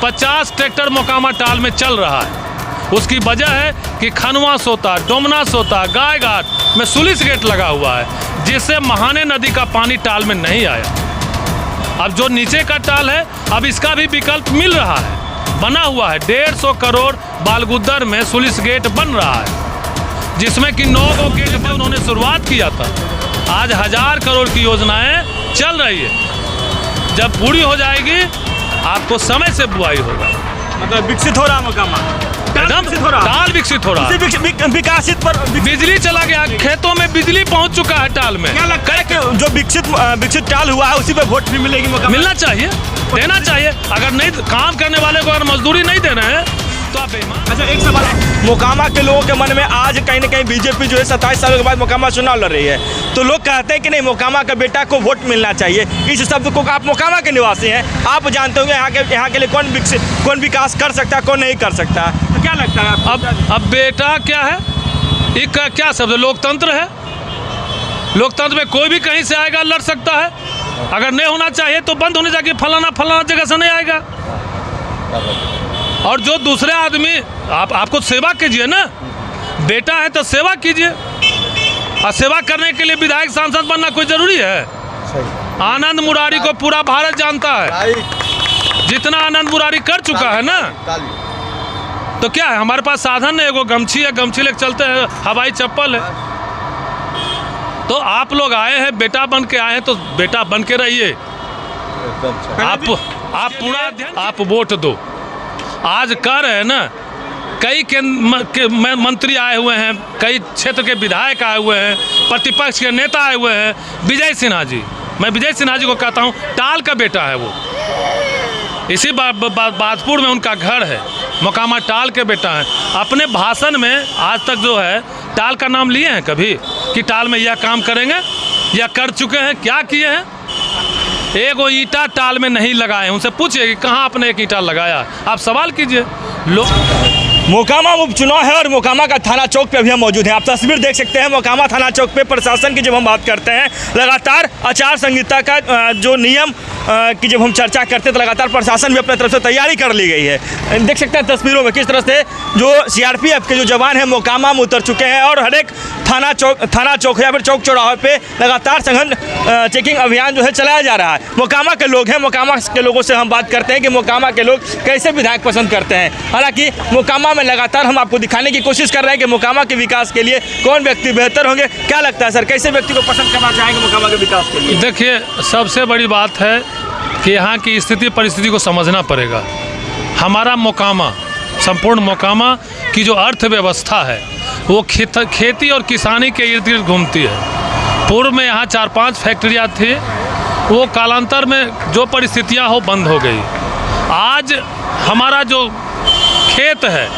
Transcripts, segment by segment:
50 tractor Mokama टाल में चल रहा है। उसकी वजह है कि खनवा सोता, डोमना सोता, गाय घाट में सुलिस गेट लगा हुआ है, जिससे महाने नदी का पानी टाल में नहीं आया। अब जो नीचे का टाल है, अब इसका भी विकल्प मिल रहा है, बना हुआ है। 150 करोड़ बालगुदर में सुलिस गेट बन रहा है, जिसमें कि 9 गो गेट पर उन्होंने शुरुआत किया था। आज 1000 करोड़ की योजनाएं चल रही है। जब पूरी हो जाएगी आपको समय से बुआई होगा। मतलब विकसित हो रहा मोकामा, टाल विकसित हो रहा है। विकासित पर बिजली चला गया, खेतों में बिजली पहुंच चुका है टाल में। क्या लगता है कि जो विकसित टाल हुआ है उसी पे वोट भी मिलेगी मोकामा? मिलना चाहिए, देना चाहिए। अगर नहीं काम करने वाले को अगर मजदूरी नहीं दे रहे हैं तो आप बेईमान। अच्छा, एक सवाल, मोकामा के लोगों के मन में आज कहीं ना कहीं बीजेपी जो है 27 सालों के बाद मोकामा चुनाव लड़ रही है, तो लोग कहते हैं कि नहीं, मोकामा का बेटा को वोट मिलना चाहिए। इस शब्द को, आप मोकामा के निवासी हैं, आप जानते होंगे यहाँ के लिए कौन विकास कर सकता है, कौन नहीं कर सकता, तो क्या लगता है आपको? अब बेटा क्या है, एक क्या शब्द, लोकतंत्र है। लोकतंत्र में कोई भी कहीं से आएगा, लड़ सकता है। अगर नहीं होना चाहिए तो बंद होने जाके फलाना जगह से नहीं आएगा। और जो दूसरे आदमी, आपको सेवा कीजिए ना, बेटा है तो सेवा कीजिए। और सेवा करने के लिए विधायक सांसद बनना कोई जरूरी है? आनंद मुरारी को पूरा भारत जानता है, जितना आनंद मुरारी कर चुका है ना। तो क्या है, हमारे पास साधन है, एगो गमछी है, गमछी लेकर चलते हैं, हवाई चप्पल है। तो आप लोग आए हैं, बेटा बन के आए हैं, तो बेटा बन के रहिए। आप पूरा आप वोट दो। आज कर रहे हैं ना, कई मंत्री आए हुए हैं, कई क्षेत्र के विधायक आए हुए हैं, प्रतिपक्ष के नेता आए हुए हैं। विजय सिन्हा जी, मैं विजय सिन्हा जी को कहता हूँ, टाल का बेटा है वो। इसी बादपुर में उनका घर है, मोकामा टाल के बेटा है। अपने भाषण में आज तक जो है टाल का नाम लिए हैं कभी, कि टाल में यह काम करेंगे या कर चुके हैं, क्या किए हैं? एगो ईंटा टाल में नहीं लगाए। उनसे पूछिए कि कहाँ आपने एक ईंटा लगाया, आप सवाल कीजिए। मोकामा उपचुनाव है और मोकामा का थाना चौक पे अभी हम मौजूद हैं। आप तस्वीर देख सकते हैं मोकामा थाना चौक पे। प्रशासन की जब हम बात करते हैं, लगातार आचार संहिता का जो नियम की जब हम चर्चा करते हैं, तो लगातार प्रशासन भी अपने तरफ से तैयारी कर ली गई है। देख सकते हैं तस्वीरों में किस तरह से जो CRPF के जो जवान हैं मोकामा में उतर चुके हैं, और हर एक थाना चौक या फिर चौक चौराहे पे लगातार सघन चेकिंग अभियान जो है चलाया जा रहा है। मोकामा के लोग हैं, मोकामा के लोगों से हम बात करते हैं कि मोकामा के लोग कैसे विधायक पसंद करते हैं। हालांकि मोकामा में लगातार हम आपको दिखाने की कोशिश कर रहे हैं कि मोकामा के विकास के लिए कौन व्यक्ति बेहतर होंगे। क्या लगता है सर, कैसे व्यक्ति को पसंद करना चाहेंगे मोकामा के विकास के लिए? देखिए, सबसे बड़ी बात है कि यहाँ की स्थिति परिस्थिति को समझना पड़ेगा। हमारा मोकामा, संपूर्ण मोकामा की जो अर्थव्यवस्था है वो खेती और किसानी के इर्द गिर्द घूमती है। पूर्व में यहाँ 4-5 फैक्ट्रियाँ थी, वो कालांतर में जो परिस्थितियाँ हो बंद हो गई। आज हमारा जो खेत है,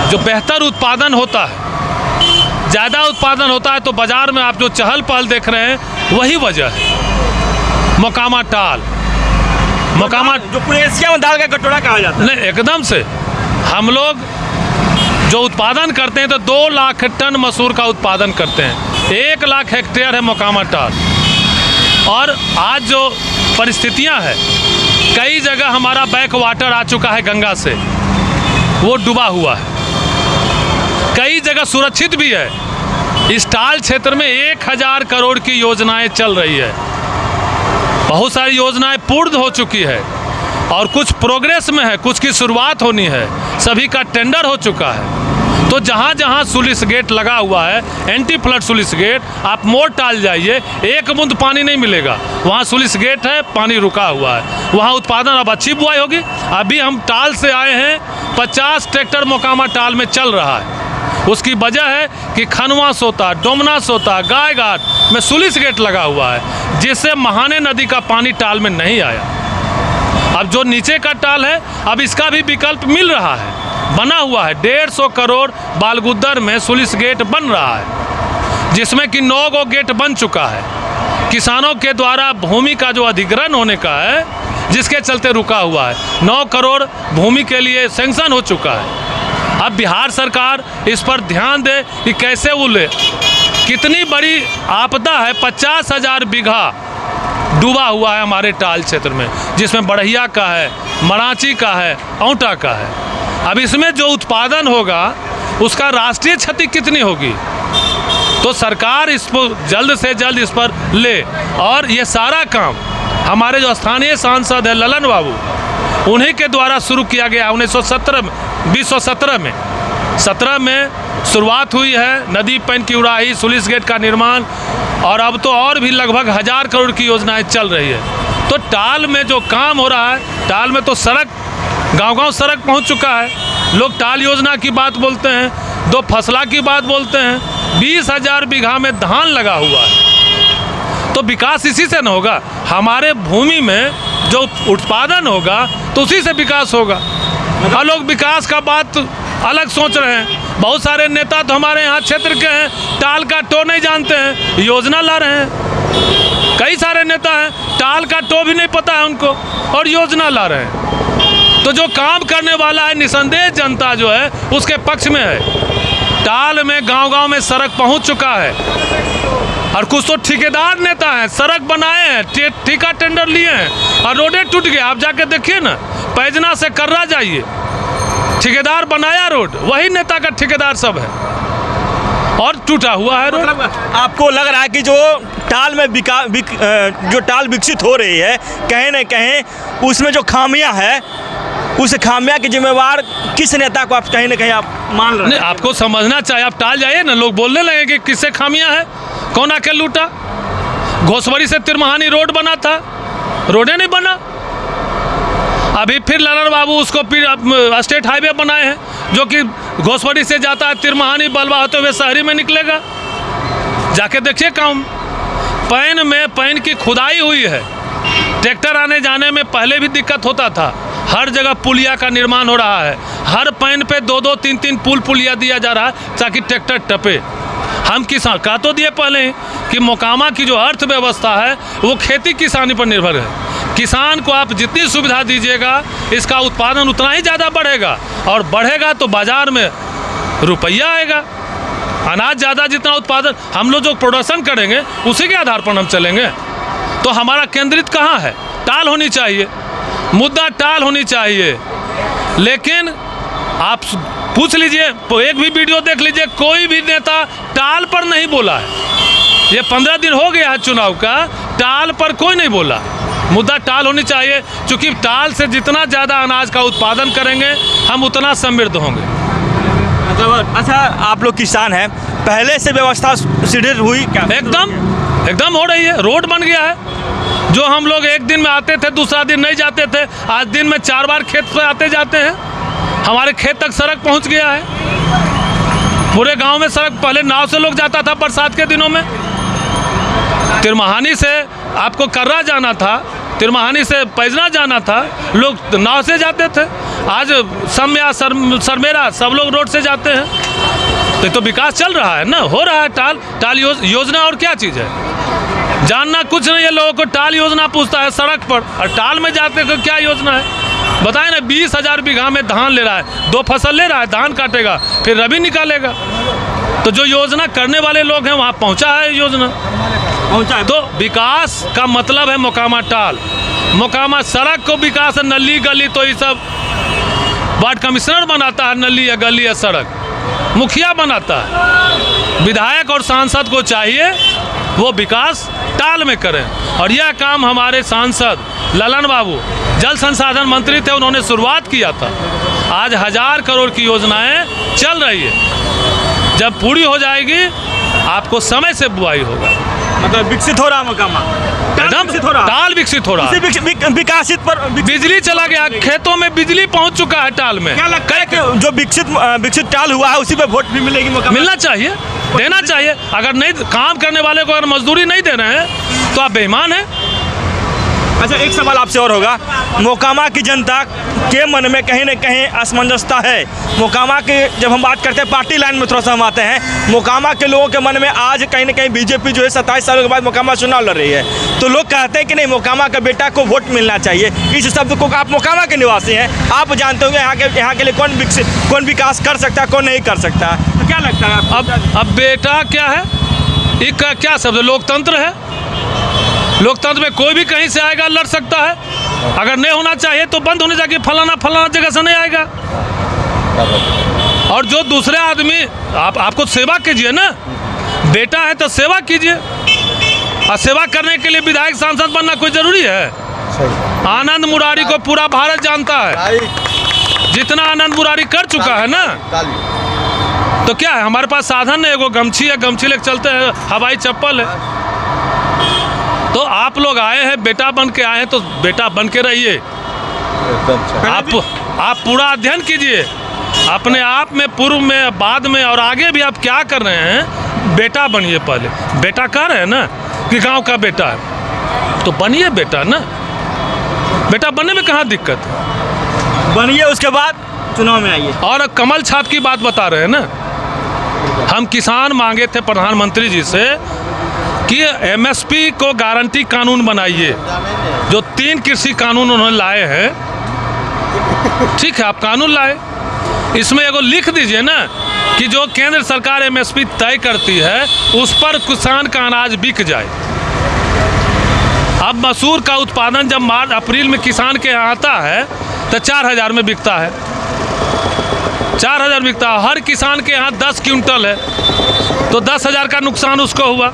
जो बेहतर उत्पादन होता है, ज़्यादा उत्पादन होता है, तो बाज़ार में आप जो चहल पहल देख रहे हैं वही वजह है। मोकामा टाल, मोकामा जो पूरे एशिया में दाल का कटोरा कहा जाता है। नहीं, एकदम से हम लोग जो उत्पादन करते हैं तो 2 लाख टन मसूर का उत्पादन करते हैं। 1 लाख हेक्टेयर है मोकामा टाल। और आज जो परिस्थितियां हैं, कई जगह हमारा बैक वाटर आ चुका है गंगा से, वो डूबा हुआ है। कई जगह सुरक्षित भी है। इस टाल क्षेत्र में 1000 करोड़ की योजनाएं चल रही है। बहुत सारी योजनाएं पूर्ण हो चुकी है और कुछ प्रोग्रेस में है, कुछ की शुरुआत होनी है। सभी का टेंडर हो चुका है। तो जहाँ जहाँ सुलिस गेट लगा हुआ है, एंटी फ्लड सुलिस गेट, आप मोड़ टाल जाइए, एक बूंद पानी नहीं मिलेगा। वहाँ सुलिस गेट है, पानी रुका हुआ है, वहाँ उत्पादन अब अच्छी बुआई होगी। अभी हम टाल से आए हैं, 50 ट्रैक्टर मोकामा टाल में चल रहा है। उसकी वजह है कि खनवा सोता, डोमना सोता, गाय घाट में सुलिस गेट लगा हुआ है, जिससे महाने नदी का पानी टाल में नहीं आया। अब जो नीचे का टाल है, अब इसका भी विकल्प मिल रहा है, बना हुआ है। 150 करोड़ बालगुदर में सुलिस गेट बन रहा है, जिसमें कि 9 गो गेट बन चुका है। किसानों के द्वारा भूमि का जो अधिग्रहण होने का है, जिसके चलते रुका हुआ है, 9 करोड़ भूमि के लिए सैंक्शन हो चुका है। अब बिहार सरकार इस पर ध्यान दे कि कैसे वो ले। कितनी बड़ी आपदा है, 50,000 बीघा डूबा हुआ है हमारे टाल क्षेत्र में, जिसमें बढ़िया का है, मराची का है, औंटा का है। अब इसमें जो उत्पादन होगा उसका राष्ट्रीय क्षति कितनी होगी? तो सरकार इस पर जल्द से जल्द इस पर ले। और ये सारा काम हमारे जो स्थानीय सांसद है ललन बाबू, उन्हीं के द्वारा शुरू किया गया 2017 में 17 में शुरुआत हुई है। नदी पैन की उड़ाही, सुलिस गेट का निर्माण, और अब तो और भी लगभग 1000 करोड़ की योजनाएं चल रही है। तो टाल में जो काम हो रहा है, टाल में तो सड़क गांव-गांव सड़क पहुंच चुका है। लोग टाल योजना की बात बोलते हैं, 2 फसला की बात बोलते हैं, 20,000 बीघा में धान लगा हुआ है। तो विकास इसी से न होगा। हमारे भूमि में जो उत्पादन होगा तो उसी से विकास होगा। और लोग विकास का बात अलग सोच रहे हैं। बहुत सारे नेता तो हमारे यहाँ क्षेत्र के हैं, टाल का टो नहीं जानते हैं, योजना ला रहे हैं। कई सारे नेता हैं, टाल का टो भी नहीं पता है उनको, और योजना ला रहे हैं। तो जो काम करने वाला है, निसंदेह जनता जो है उसके पक्ष में है। टाल में गांव-गांव में सड़क पहुंच चुका है, और कुछ तो ठेकेदार नेता हैं, सड़क बनाए हैं, ठेका टेंडर लिए हैं, और रोडें टूट गए। आप जाके देखिए ना, पैजना से कर्रा जाइए, ठेकेदार बनाया रोड, वही नेता का ठेकेदार सब है, और टूटा हुआ है रोड। मतलब आपको लग रहा है कि जो टाल में जो टाल विकसित हो रही है, कहीं न कहीं उसमें जो खामियां है, उस खामियां की जिम्मेवार किस नेता को आप कहीं ना कहीं आप मान रहे हैं? नहीं, आपको समझना चाहिए। आप टाल जाइए ना, लोग बोलने लगे कि किससे खामियां है, कौन आके लूटा। घोसवरी से तिरमहानी रोड बना था, रोडे नहीं बना। अभी फिर ललन बाबू उसको फिर स्टेट हाईवे बनाए हैं, जो कि घोसवरी से जाता है तिरमहानी बलवा होते हुए शहरी में निकलेगा। जाके देखिए काम। पैन की खुदाई हुई है, ट्रैक्टर आने जाने में पहले भी दिक्कत होता था। हर जगह पुलिया का निर्माण हो रहा है, हर पैन पे 2-2, 3-3 पुलिया दिया जा रहा है ताकि ट्रैक्टर टपे। हम किसान कहा तो दिए पहले ही कि मोकामा की जो अर्थव्यवस्था है वो खेती किसानी पर निर्भर है। किसान को आप जितनी सुविधा दीजिएगा, इसका उत्पादन उतना ही ज़्यादा बढ़ेगा, और बढ़ेगा तो बाज़ार में रुपया आएगा। अनाज ज़्यादा जितना उत्पादन, हम लोग जो प्रोडक्शन करेंगे उसी के आधार पर हम चलेंगे। तो हमारा केंद्रित कहाँ है? टाल होनी चाहिए, मुद्दा टाल होनी चाहिए। लेकिन आप पूछ लीजिए, एक भी वीडियो देख लीजिए, कोई भी नेता टाल पर नहीं बोला है। ये 15 दिन हो गया है चुनाव का, टाल पर कोई नहीं बोला। मुद्दा टाल होनी चाहिए, क्योंकि टाल से जितना ज़्यादा अनाज का उत्पादन करेंगे हम उतना समृद्ध होंगे। मतलब अच्छा, आप लोग किसान हैं, पहले से व्यवस्था सुदृढ़ हुई क्या? एकदम हो रही है। रोड बन गया है, जो हम लोग एक दिन में आते थे, दूसरा दिन नहीं जाते थे, आज दिन में 4 बार खेत पे आते जाते हैं। हमारे खेत तक सड़क पहुंच गया है। पूरे गांव में सड़क, पहले नाव से लोग जाता था बरसात के दिनों में। तिरमहानी से आपको कर्रा जाना था, तिरमहानी से पैजना जाना था, लोग नाव से जाते थे। आज सम्या सरमेरा सब लोग रोड से जाते हैं। तो विकास चल रहा है ना, हो रहा है। टाल योजना और क्या चीज़ है? जानना कुछ नहीं है लोगों को। टाल योजना पूछता है सड़क पर, और टाल में जाते तो क्या योजना है बताए ना। 20,000 बीघा में धान ले रहा है, 2 फसल ले रहा है, धान काटेगा फिर रबी निकालेगा। तो जो योजना करने वाले लोग हैं वहाँ पहुँचा है योजना, पहुँचा है। तो विकास का मतलब है मोकामा टाल, मोकामा सड़क को विकास है। नली गली तो ये सब वार्ड कमिश्नर बनाता है, नली या गली या सड़क मुखिया बनाता है। विधायक और सांसद को चाहिए वो विकास टाल में करें, और यह काम हमारे सांसद ललन बाबू जल संसाधन मंत्री थे, उन्होंने शुरुआत किया था। आज 1000 करोड़ की योजनाएं चल रही है। जब पूरी हो जाएगी आपको समय से बुआई होगा। मतलब विकसित हो रहा मोकामा, टाल विकसित हो रहा है। विकासित पर बिजली चला गया, खेतों में बिजली पहुंच चुका है टाल में। क्या लगता है कि जो विकसित टाल हुआ है उसी पे वोट भी मिलेगी? मोकामा मिलना चाहिए, देना चाहिए। अगर नहीं काम करने वाले को अगर मजदूरी नहीं दे रहे हैं तो आप बेईमान हैं। अच्छा, एक सवाल आपसे और होगा। मोकामा की जनता के मन में कहीं न कहीं असमंजसता है। मोकामा के जब हम बात करते हैं पार्टी लाइन में थोड़ा सा हम आते हैं, मोकामा के लोगों के मन में आज कहीं न कहीं बीजेपी जो है 27 सालों के बाद मोकामा चुनाव लड़ रही है, तो लोग कहते हैं कि नहीं, मोकामा का बेटा को वोट मिलना चाहिए। इस शब्द को, आप मोकामा के निवासी हैं, आप जानते होंगे यहाँ के लिए कौन विकास कर सकता है, कौन नहीं कर सकता, तो क्या लगता है आपको? अब बेटा क्या है, एक क्या शब्द? लोकतंत्र है। लोकतंत्र में कोई भी कहीं से आएगा, लड़ सकता है। अगर नहीं होना चाहिए तो बंद होने जाके फलाना जगह से नहीं आएगा। और जो दूसरे आदमी आपको सेवा कीजिए ना, बेटा है तो सेवा कीजिए, और सेवा करने के लिए विधायक सांसद बनना कोई ज़रूरी है? आनंद मुरारी को पूरा भारत जानता है, जितना आनंद मुरारी कर चुका है ना। तो क्या है, हमारे पास साधन है, एगो गमछी है, गमछी लेके चलते हैं, हवाई चप्पल है। तो आप लोग आए हैं, बेटा बन के आए हैं तो बेटा बन के रहिए। आप पूरा अध्ययन कीजिए अपने आप में, पूर्व में, बाद में, और आगे भी आप क्या कर रहे हैं, बेटा बनिए पहले। बेटा कह रहे हैं ना कि गांव का बेटा है, तो बनिए बेटा ना। बेटा बनने में कहाँ दिक्कत है, बनिए, उसके बाद चुनाव में आइए। और कमल छाप की बात बता रहे हैं ना, हम किसान मांगे थे प्रधानमंत्री जी से कि एमएसपी को गारंटी कानून बनाइए। जो 3 कृषि कानून उन्होंने लाए हैं, ठीक है, आप कानून लाए, इसमें एगो लिख दीजिए ना कि जो केंद्र सरकार एमएसपी तय करती है उस पर किसान का अनाज बिक जाए। अब मसूर का उत्पादन जब मार्च अप्रैल में किसान के यहाँ आता है तो 4000 में बिकता है, 4000 बिकता है। हर किसान के यहाँ 10 क्विंटल है तो 10,000 का नुकसान उसको हुआ।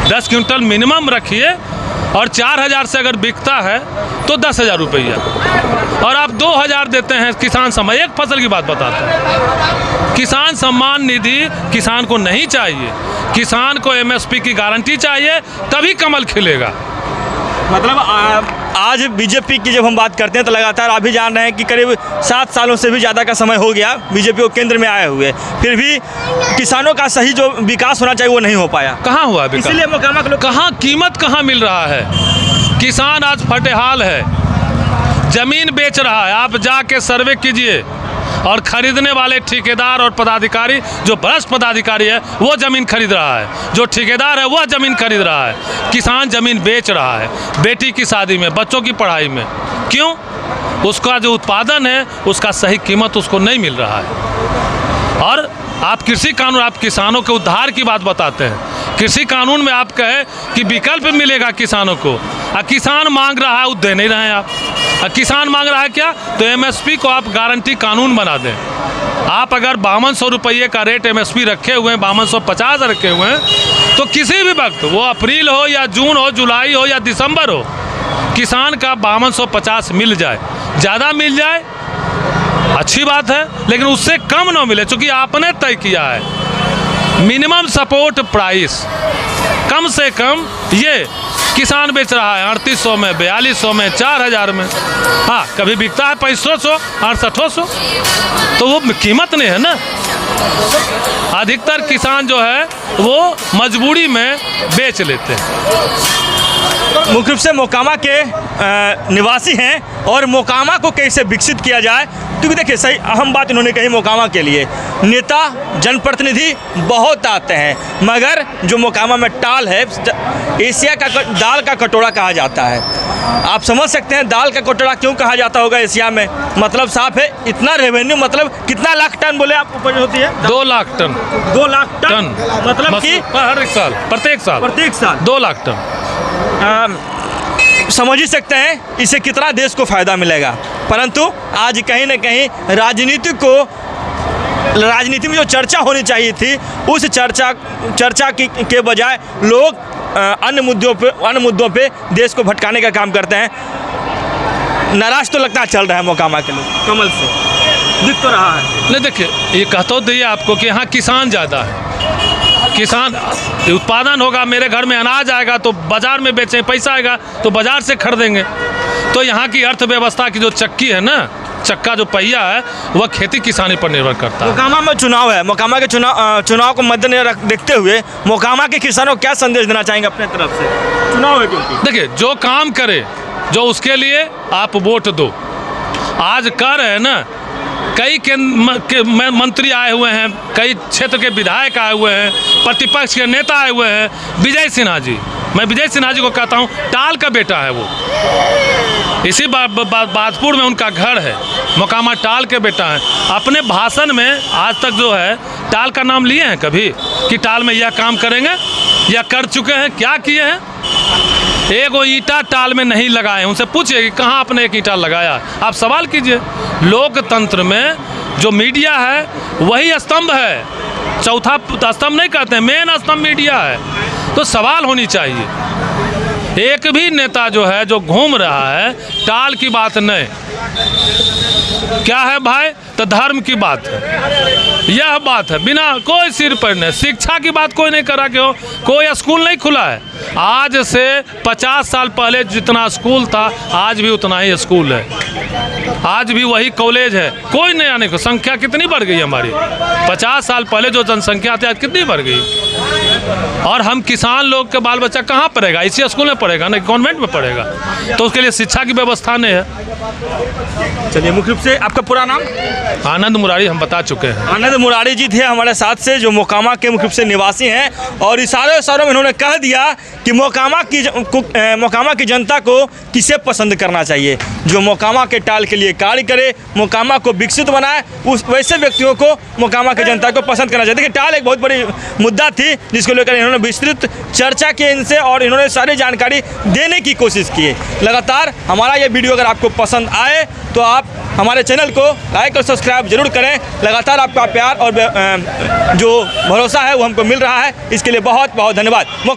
10 क्विंटल मिनिमम रखिए, और 4000 से अगर बिकता है तो 10,000 रुपया, और आप 2000 देते हैं किसान सम्मान। एक फसल की बात बताते हैं, किसान सम्मान निधि किसान को नहीं चाहिए, किसान को एमएसपी की गारंटी चाहिए, तभी कमल खिलेगा। मतलब आज बीजेपी की जब हम बात करते हैं तो लगातार आप भी जान रहे हैं कि करीब 7 सालों से भी ज़्यादा का समय हो गया बीजेपी को केंद्र में आए हुए, फिर भी किसानों का सही जो विकास होना चाहिए वो नहीं हो पाया। कहाँ हुआ विकास? इसलिए मोकामा के लोग, कहाँ कीमत कहाँ मिल रहा है? किसान आज फटेहाल है, जमीन बेच रहा है। आप जाके सर्वे कीजिए, और खरीदने वाले ठेकेदार और पदाधिकारी, जो भ्रष्ट पदाधिकारी है वो ज़मीन खरीद रहा है, जो ठेकेदार है वह ज़मीन खरीद रहा है। किसान ज़मीन बेच रहा है बेटी की शादी में, बच्चों की पढ़ाई में। क्यों? उसका जो उत्पादन है उसका सही कीमत उसको नहीं मिल रहा है। और आप कृषि कानून, आप किसानों के उद्धार की बात बताते हैं, कृषि कानून में आप कहे कि विकल्प मिलेगा किसानों को, और किसान मांग रहा है, वो दे नहीं रहे हैं आप। और किसान मांग रहा है क्या? तो एमएसपी को आप गारंटी कानून बना दें। आप अगर 5200 रुपये का रेट एमएसपी रखे हुए हैं, 5250 रखे हुए हैं, तो किसी भी वक्त, वो अप्रैल हो या जून हो, जुलाई हो या दिसंबर हो, किसान का 5250 मिल जाए। ज़्यादा मिल जाए अच्छी बात है, लेकिन उससे कम ना मिले, चूँकि आपने तय किया है मिनिमम सपोर्ट प्राइस। कम से कम ये किसान बेच रहा है 3800 में, 4200 में, 4000 में। हाँ, कभी बिकता है 2500, 6800, तो वो कीमत नहीं है ना। अधिकतर किसान जो है वो मजबूरी में बेच लेते हैं। मुख्य रूप से मोकामा के निवासी हैं, और मोकामा को कैसे विकसित किया जाए, क्योंकि देखिए सही अहम बात इन्होंने कही मोकामा के लिए। नेता जनप्रतिनिधि बहुत आते हैं, मगर जो मोकामा में टाल है, एशिया का दाल का कटोरा कहा जाता है। आप समझ सकते हैं दाल का कटोरा क्यों कहा जाता होगा एशिया में। मतलब साफ है, इतना रेवेन्यू, मतलब कितना लाख टन बोले आप उपज होती है? 2 लाख टन। 2 लाख टन, मतलब कि हर एक साल, प्रत्येक साल 2 लाख टन। समझ ही सकते हैं इससे कितना देश को फ़ायदा मिलेगा। परंतु आज कहीं ना कहीं राजनीति में जो चर्चा होनी चाहिए थी, उस चर्चा के बजाय लोग अन्य मुद्दों पे देश को भटकाने का काम करते हैं। नाराज तो लगता चल रहा है मोकामा के लोग कमल से, दिख तो रहा है। नहीं देखिए, ये कहता दिए आपको कि यहाँ किसान ज़्यादा है, किसान उत्पादन होगा, मेरे घर में अनाज आएगा तो बाज़ार में बेचें, पैसा आएगा तो बाज़ार से खरीदेंगे। तो यहाँ की अर्थव्यवस्था की जो चक्की है ना, चक्का जो पहिया है, वह खेती किसानी पर निर्भर करता है। मोकामा में चुनाव है, मोकामा के चुनाव को मद्देनजर देखते हुए मोकामा के किसानों को क्या संदेश देना चाहेंगे अपने तरफ से? चुनाव है क्योंकि देखिए, जो काम करे, जो उसके लिए आप वोट दो। आज कर रहे हैं ना, कई मंत्री आए हुए हैं, कई क्षेत्र के विधायक आए हुए हैं, प्रतिपक्ष के नेता आए हुए हैं। विजय सिन्हा जी, मैं विजय सिन्हा जी को कहता हूँ, टाल का बेटा है वो, इसी बाजपुर में उनका घर है, मोकामा टाल के बेटा है। अपने भाषण में आज तक जो है टाल का नाम लिए हैं कभी कि टाल में यह काम करेंगे या कर चुके हैं, क्या किए हैं? एक वो ईंटा टाल में नहीं लगाए, उनसे पूछिए कि कहाँ आपने एक ईंटा लगाया। आप सवाल कीजिए। लोकतंत्र में जो मीडिया है वही स्तंभ है, चौथा स्तंभ नहीं कहते हैं, मेन स्तंभ मीडिया है। तो सवाल होनी चाहिए। एक भी नेता जो है जो घूम रहा है, टाल की बात नहीं, क्या है भाई, तो धर्म की बात है, यह बात है, बिना कोई सिर पर नहीं। शिक्षा की बात कोई नहीं करा क्यों, कोई स्कूल नहीं खुला है। आज से 50 साल पहले जितना स्कूल था आज भी उतना ही स्कूल है, आज भी वही कॉलेज है, कोई नहीं आने को। संख्या कितनी बढ़ गई हमारी, 50 साल पहले जो जनसंख्या थी आज कितनी बढ़ गई। और हम किसान लोग के बाल बच्चा कहाँ पढ़ेगा, इसी स्कूल में पढ़ेगा ना, कॉन्वेंट में पढ़ेगा, तो उसके लिए शिक्षा की व्यवस्था नहीं है। चलिए, मुख्य रूप से आपका पूरा नाम? आनंद मुरारी, हम बता चुके हैं। आनंद मुरारी जी थे हमारे साथ से, जो मोकामा के मुख्य रूप से निवासी हैं, और इशारों में इन्होंने कह दिया कि मोकामा की जनता को किसे पसंद करना चाहिए, जो मोकामा के टाल के लिए कार्य करे, मोकामा को विकसित बनाए, उस वैसे व्यक्तियों को मोकामा की जनता को पसंद करना चाहिए। देखिए, टाल एक बहुत बड़ी मुद्दा थी जिसको लेकर इन्होंने विस्तृत चर्चा की इनसे, और इन्होंने सारी जानकारी देने की कोशिश की है। लगातार हमारा ये वीडियो अगर आपको पसंद आए तो आप हमारे चैनल को लाइक और सब्सक्राइब जरूर करें। लगातार आपका प्यार और जो भरोसा है वो हमको मिल रहा है, इसके लिए बहुत बहुत धन्यवाद।